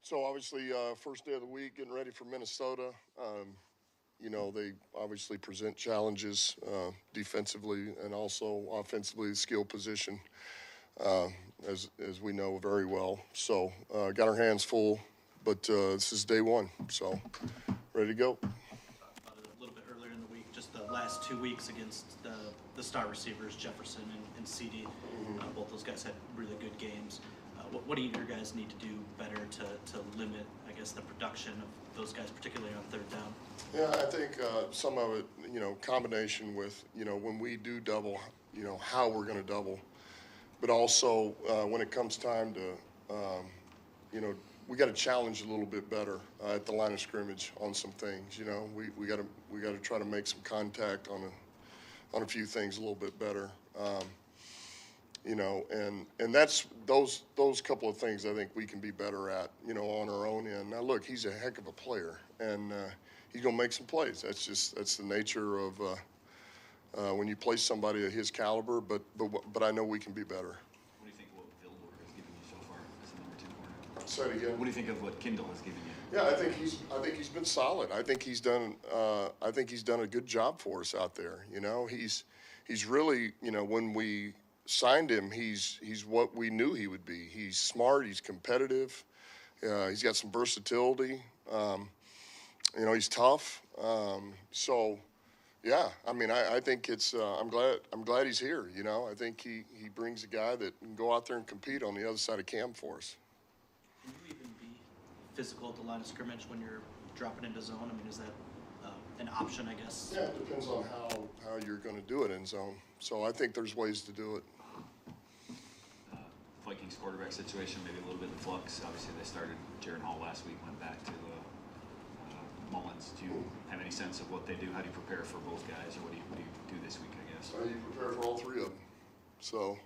So obviously, first day of the week, getting ready for Minnesota. They obviously present challenges defensively and also offensively, skill position, uh, as we know very well. So got our hands full, but this is day one. So ready to go. Talked about it a little bit earlier in the week, just the last 2 weeks against the star receivers, Jefferson and CD. Both those guys had really good games. What do your guys need to do better to limit, I guess, the production of those guys, particularly on third down? Yeah, I think some of it, combination with, when we do double, how we're going to double, but also when it comes time to, you know, we got to challenge a little bit better at the line of scrimmage on some things. We got to try to make some contact on a few things a little bit better. And that's those couple of things I think we can be better at, on our own end. Now, look, he's a heck of a player, and he's gonna make some plays. That's the nature of when you play somebody of his caliber. But I know we can be better. What do you think of what Vildor has given you so far as a number 2 corner? Say it again. What do you think of what Kindle has given you? Yeah, I think he's been solid. I think he's done a good job for us out there. He's really, when we signed him, he's what we knew he would be. He's smart. He's competitive. He's got some versatility. He's tough. So, yeah. I mean, I think it's. I'm glad he's here. I think he brings a guy that can go out there and compete on the other side of Cam for us. Can you even be physical at the line of scrimmage when you're dropping into zone? I mean, is that an option, I guess? Yeah, it depends on how you're going to do it in zone. So I think there's ways to do it. Vikings quarterback situation, maybe a little bit in flux. Obviously, they started Jaron Hall last week, went back to Mullins. Do you have any sense of what they do? How do you prepare for both guys, or what do you do this week, I guess? You prepare for all three of them. So,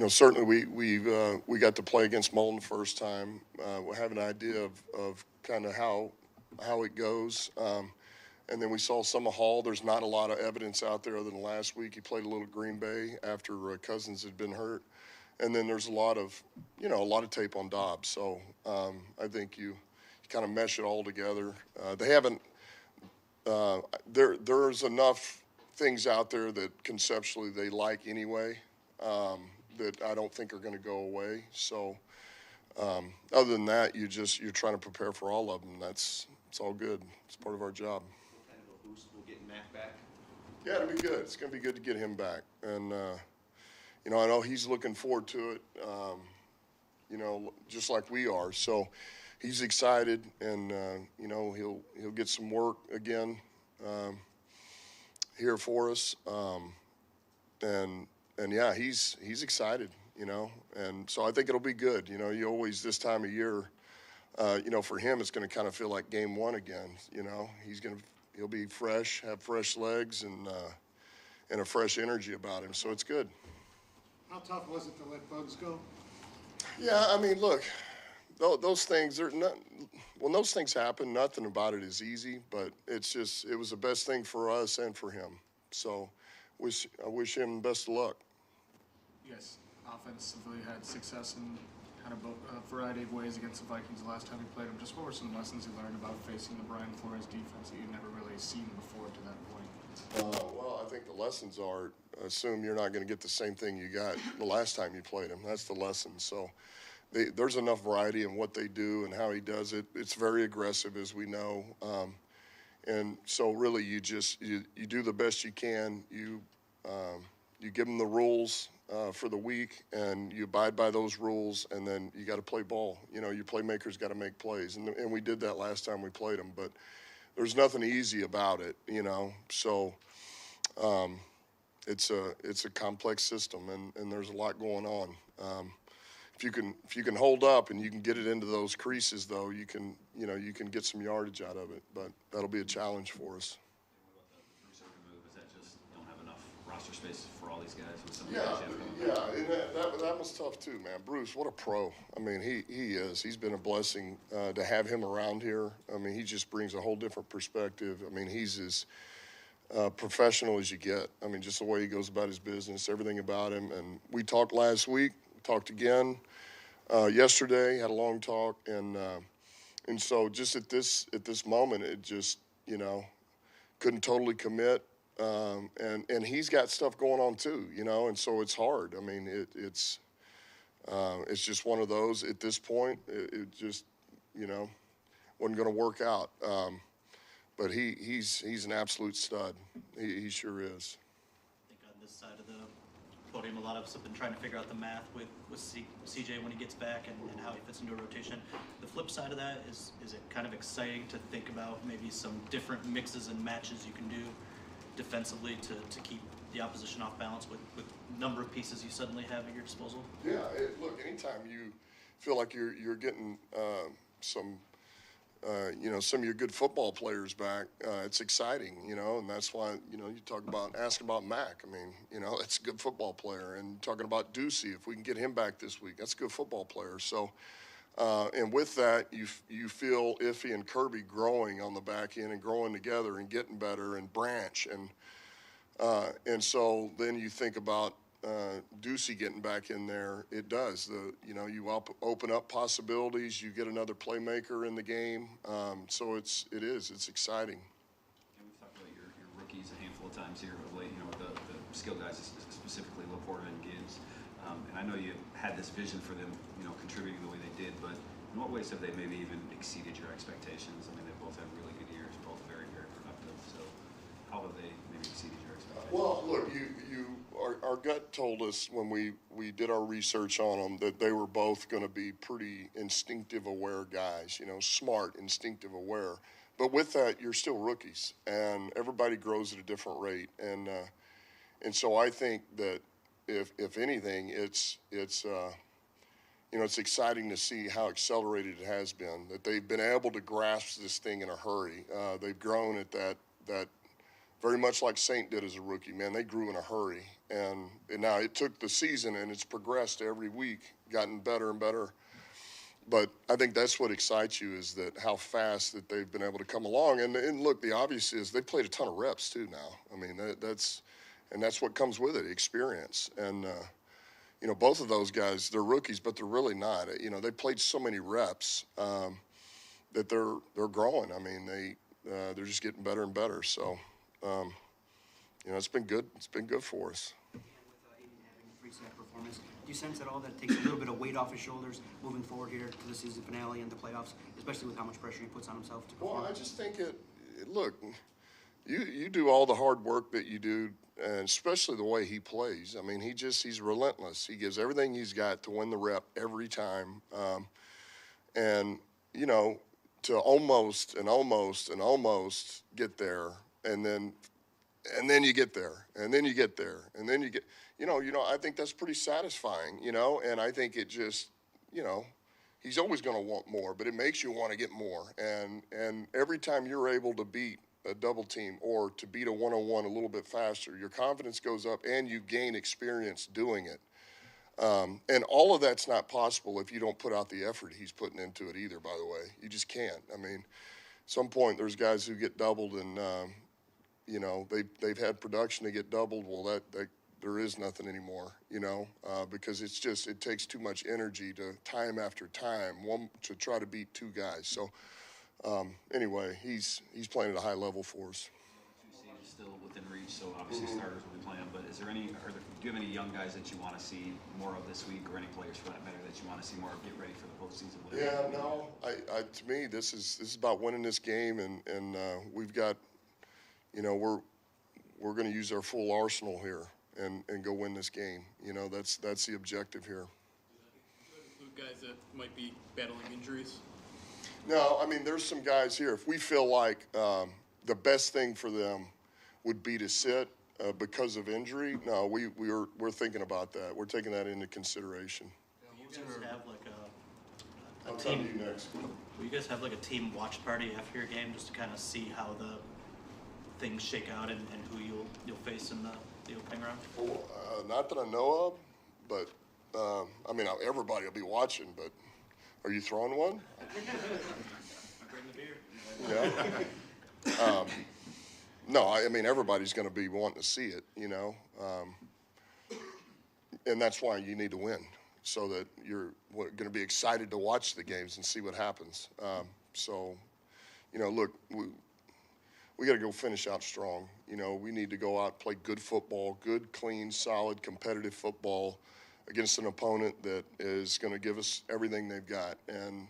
certainly we got to play against Mullen the first time. We have an idea of kind of how it goes. And then we saw some of Hall. There's not a lot of evidence out there other than last week. He played a little Green Bay after Cousins had been hurt. And then there's a lot of tape on Dobbs. So I think you kind of mesh it all together. They haven't. There's enough things out there that conceptually they like anyway that I don't think are going to go away. So other than that, you're trying to prepare for all of them. It's all good. It's part of our job. Boost will get Mac back? Yeah, it'll be good. It's going to be good to get him back. And, I know he's looking forward to it, just like we are. So he's excited, and, he'll get some work again here for us. And yeah, he's excited, And so I think it'll be good. You always, this time of year, for him, it's going to kind of feel like game one again. He'll be fresh, have fresh legs, and a fresh energy about him. So it's good. How tough was it to let Bugs go? Yeah, I mean, look, those things are not. When those things happen, nothing about it is easy. But it was the best thing for us and for him. So, I wish him best of luck. You guys offensively had success in kind of a variety of ways against the Vikings the last time you played them. Just what were some lessons you learned about facing the Brian Flores defense that you'd never really seen before to that point? Well, I think the lessons are assume you're not going to get the same thing you got the last time you played him. That's the lesson. So there's enough variety in what they do and how he does it. It's very aggressive, as we know. And so really you do the best you can. You give them the rules for the week, and you abide by those rules, and then you got to play ball. Your playmakers got to make plays, and we did that last time we played them. But there's nothing easy about it, So it's a complex system, and there's a lot going on. If you can hold up and you can get it into those creases, though, you can get some yardage out of it. But that'll be a challenge for us. Roster space for all these guys with some and that was tough too, man. Bruce, what a pro. I mean, he is. He's been a blessing to have him around here. I mean, he just brings a whole different perspective. I mean, he's as professional as you get. I mean, just the way he goes about his business, everything about him. And we talked last week, talked again. yesterday, had a long talk, and so just at this moment, it just couldn't totally commit, and he's got stuff going on too, and so it's hard. I mean, it's just one of those. At this point, it just wasn't going to work out. But he's an absolute stud. He sure is. I think on this side of the podium, a lot of us have been trying to figure out the math with CJ when he gets back and how he fits into a rotation. The flip side of that is it kind of exciting to think about maybe some different mixes and matches you can do defensively to keep the opposition off balance with number of pieces you suddenly have at your disposal? Yeah, look, anytime you feel like you're getting some some of your good football players back, it's exciting, and that's why, you asking about Mac. I mean, that's a good football player. And talking about Ducey, if we can get him back this week, that's a good football player. So, and with that, you feel Iffy and Kirby growing on the back end and growing together and getting better, and Branch. And so then you think about Ducey getting back in there. It does. You open up possibilities. You get another playmaker in the game. So it's exciting. And we've talked about your rookies a handful of times here of late. With the skill guys, specifically Laporta and Gibbs. And I know you had this vision for them, contributing the way they did. But in what ways have they maybe even exceeded your expectations? I mean, they both had really good years, both very, very productive. So how have they maybe exceeded your expectations? Well, look, our gut told us when we did our research on them that they were both going to be pretty instinctive aware guys, smart, instinctive aware. But with that, you're still rookies, and everybody grows at a different rate. And so I think that if anything, it's exciting to see how accelerated it has been, that they've been able to grasp this thing in a hurry. They've grown at that very much like Saint did as a rookie, man. They grew in a hurry. And now it took the season, and it's progressed every week, gotten better and better. But I think that's what excites you, is that how fast that they've been able to come along. And look, the obvious is they've played a ton of reps too now. I mean, that's what comes with it, experience. And, both of those guys, they're rookies, but they're really not. They played so many reps that they're growing. I mean, they're just getting better and better. So, it's been good. It's been good for us. And with Aiden having a three-sack performance, do you sense at all that it takes a little bit of weight off his shoulders moving forward here to the season finale and the playoffs, especially with how much pressure he puts on himself to perform? Well, I just think look, you do all the hard work that you do, and especially the way he plays. I mean, he's relentless. He gives everything he's got to win the rep every time. And, to almost get there, and then you get there, and then you get there, and then you get, I think that's pretty satisfying, and I think it just, he's always going to want more, but it makes you want to get more. And every time you're able to beat a double team or to beat a one-on-one a little bit faster, your confidence goes up and you gain experience doing it. And all of that's not possible if you don't put out the effort he's putting into it either, by the way. You just can't. I mean, at some point there's guys who get doubled and, they've had production to get doubled. Well, that there is nothing anymore, because it takes too much energy to time after time to try to beat two guys. So anyway, he's playing at a high level for us. Two seeds is still within reach, so obviously starters will be playing. But do you have any young guys that you want to see more of this week, or any players for that matter that you want to see more of get ready for the postseason? Yeah, no. To me, this is about winning this game, and we've got, we're going to use our full arsenal here and go win this game. That's the objective here. Include guys that might be battling injuries? No, I mean, there's some guys here. If we feel like the best thing for them would be to sit because of injury, no, we're thinking about that. We're taking that into consideration. Do you guys have like a I'll team? tell you next. Will you guys have like a team watch party after your game, just to kind of see how the things shake out and who you'll face in the opening round? Well, not that I know of, but I mean, everybody will be watching. But are you throwing one? Bring the beer. Yeah. No, I mean, everybody's going to be wanting to see it, and that's why you need to win. so that you're going to be excited to watch the games and see what happens. So, you know, look, we got to go finish out strong. You know, we need to go out and play good football, good, clean, solid, competitive football against an opponent that is going to give us everything they've got. And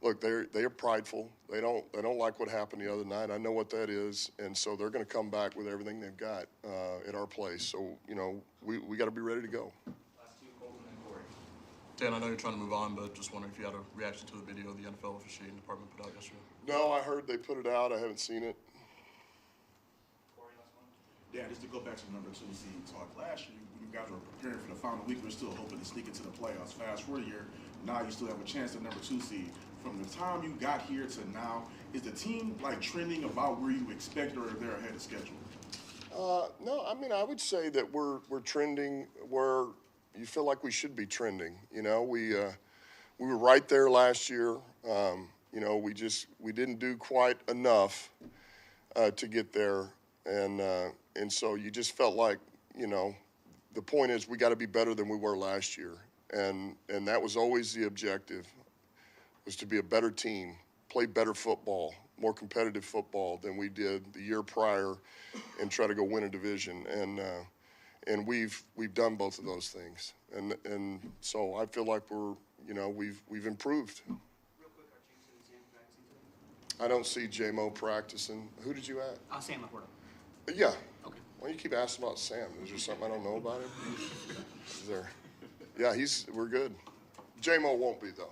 look, they are prideful. They don't like what happened the other night. I know what that is, and so they're going to come back with everything they've got at our place. So, you know, we got to be ready to go. Dan, I know you're trying to move on, but just wondering if you had a reaction to the video the NFL officiating department put out yesterday. No, I heard they put it out. I haven't seen it. Yeah, just to go back to the number 2 seed talk. Last year, when you guys were preparing for the final week, we were still hoping to sneak into the playoffs. Fast forward a year, now you still have a chance at number 2 seed. From the time you got here to now, is the team like trending about where you expected, or they're ahead of schedule? No, I mean, I would say that we're trending where you feel like we should be trending. You know, we were right there last year. You know, we didn't do quite enough to get there, and so you just felt like, you know, the point is we got to be better than we were last year, and that was always the objective, was to be a better team, play better football, more competitive football than we did the year prior, and try to go win a division. And we've done both of those things, and so I feel like we've improved. Real quick, are Jameson and Sam practicing today? I don't see J-Mo practicing. Who did you ask? Sam Laporta. Yeah. Okay. Why do you keep asking about Sam? Is there something I don't know about him? Is there? Yeah, we're good. J-Mo won't be though.